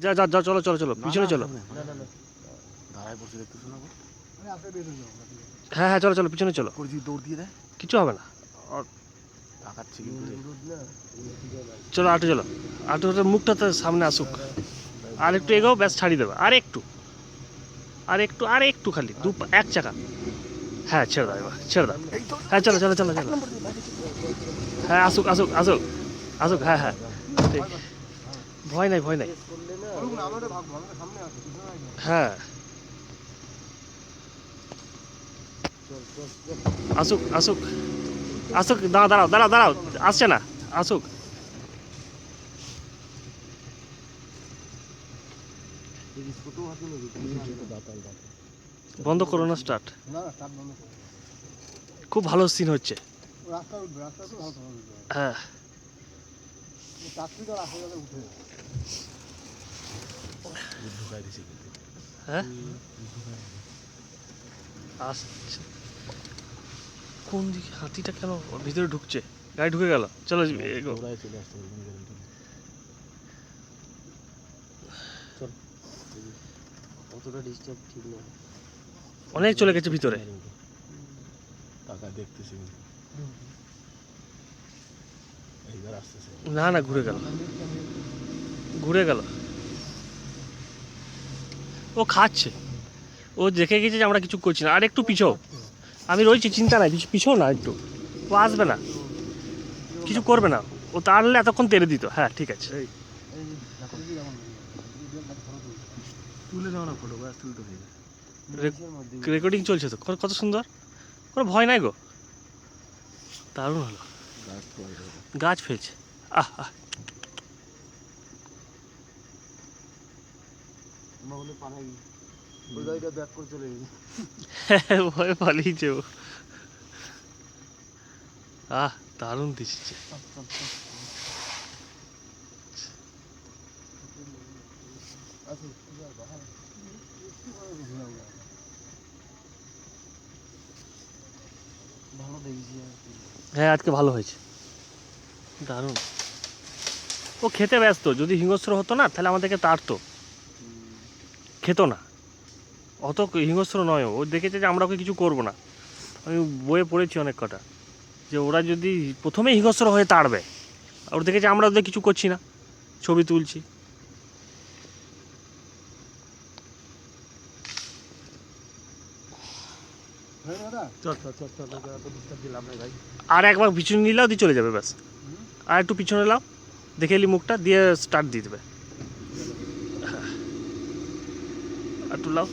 যা যা যা, চলো চলো চলো, পিছনে চলো। হ্যাঁ হ্যাঁ, চলো চলো, পিছনে চলো। দৌড় দিয়ে দেয়, কিছু হবে না। তাকাচ্ছে কিন্তু রে। চলো আটু, চলো আটু, মুখটা তো সামনে আসুক। আর একটু এগো, ব্যাস ছাড়িয়ে দেবে। আর একটু, আর একটু, আর একটু, খালি এক চাকা। হ্যাঁ ছেড়ে দাও, এবার ছেড়ে দাও। হ্যাঁ চলো চলো চলো চলো। হ্যাঁ আসুক আসুক আসুক আসুক, হ্যাঁ হ্যাঁ ঠিক। ভয় নাই, ভয় নাই। হ্যাঁ আসুক আসুক আসুক, দাঁড়াও দাঁড়াও দাঁড়াও দাঁড়াও, আসছে না, আসুক। বন্ধ করো না, স্টার্ট। খুব ভালো সিন হচ্ছে। হ্যাঁ হ্যাঁ আসছে। কোন দিকে হাতিটা কেন ভিতরে ঢুকছে? গাড়ি ঢুকে গেল, চলো এগো। অতটা ডিস্টার্ব ঠিক নয়। অনেক চলে গেছে ভিতরে। টাকা দেখতেছি এইবার আসতেছে। না না, ঘুরে গেল, ঘুরে গেল। ও খাচ্ছে, ও দেখে গেছে যে আমরা কিছু করছি না। আর একটু পিছও, আমি রয়েছি, চিন্তা নাই, পিছও না একটু। ও আসবে না, কিছু করবে না। ও তাড়লে এতক্ষণ তেড়ে দিত। হ্যাঁ ঠিক আছে, তুলে দাও না ফটো, ব্যাস তুলতে হয়ে যায়। রেকর্ডিং চলছে তো, কত সুন্দর, কোনো ভয় নাই গো। দারুণ হলো। গাছ ফেলছে, আহ আহ। ভয় পালিয়েছে ও। আহ, দারুণ দিচ্ছে। হ্যাঁ আজকে ভালো হয়েছে, দারুণ। ও খেতে ব্যস্ত, যদি হিংস্র হতো না তাহলে আমাদেরকে তাড়তো, খেত না। অত হিংস্র নয় ও, দেখেছে যে আমরা ওকে কিছু করবো না। আমি বইয়ে পড়েছি অনেক কটা, যে ওরা যদি প্রথমে হিংস্র হয়ে তাড়বে, ওর দেখেছে আমরা ওদের কিছু করছি না, ছবি তুলছি। আর একবার পিছনে নিলাও দিয়ে চলে যাবে, ব্যাস। আর একটু পিছনে লাও, দেখে এলি মুখটা দিয়ে স্টার্ট দিয়ে দেবে। একটু লাও।